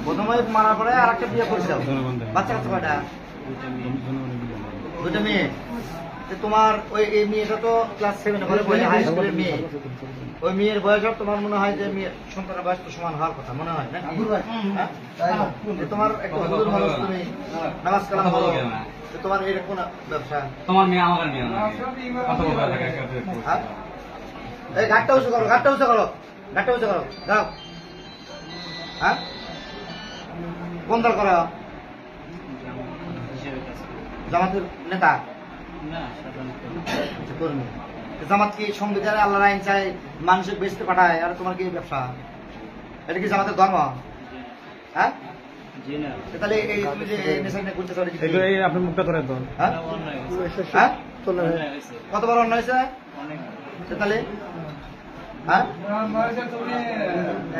প্রথমে মারার পরে আর একটা বিয়ে করছিলাম। বাচ্চা কাচ্চা কয়টা? দুটো মেয়ে। তোমার ওই এই মেয়েটা তো ক্লাস 7 পরে পড়ে, হাই স্কুলের মেয়ে। ওই মেয়ের বয়স তোমার মনে হয় যে মেয়ের সন্তানের বয়স তো সমান হওয়ার কথা মনে হয় না? তোমার একটা হুজুর মানুষ, তুমি নামাজ কালাম বলো, তোমার এরকম ব্যবসা? তোমার মেয়ে আমার মেয়ে না। এই ঘাটটা উঁচু করো, ঘাটটা উঁচু করো, ঘাটটা উঁচু করো, যাও। হ্যাঁ, কোন দল করো? জামাতের নেতা? কর্মী। জামাত কি সংবিধানে আল্লাহর আইন চায় মানুষের বেচতে পাঠায়, আর তোমার কি ব্যবসা? এটা কি জামাতের ধর্ম? হ্যাঁ, তাহলে এই তুমি যে নেশা করতে চাও, আপনি মুখটা ধরে তো হ্যাঁ, কতবার অন্যায় হয়েছে? তাহলে হ্যাঁ,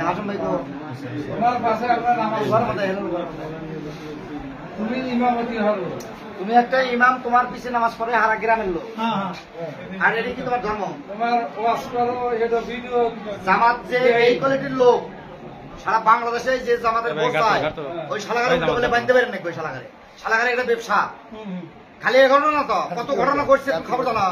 হাসম ভাই তো তুমি একটা ইমাম, তোমার পিছিয়ে নামাজ পড়ে হারা গ্রামের লোক, আর এটা কি তোমার ধর্ম? জামাত যে এই কোয়ালিটির লোক সারা বাংলাদেশে যে জামাতের বস্তায়, ওই শালাগারে উঠতে বলে বাঁধতে পারেন নাকি? ওই শালাগারে, শালাগারে একটা ব্যবসা। খালি এ ঘটনা তো, কত ঘটনা করছে খবর জানা?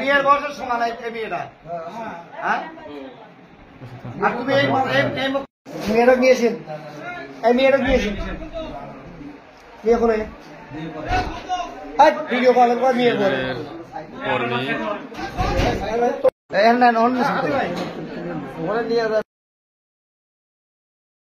মেয়ের বয়সের সমান এই মেয়েটা। হ্যাঁ, আর তুমি এই মেয়েটা গিয়েছেন, এই মেয়েটা গিয়েছেন বিয়ে করে ভিডিও কলের পর মেয়ে করে নিয়ে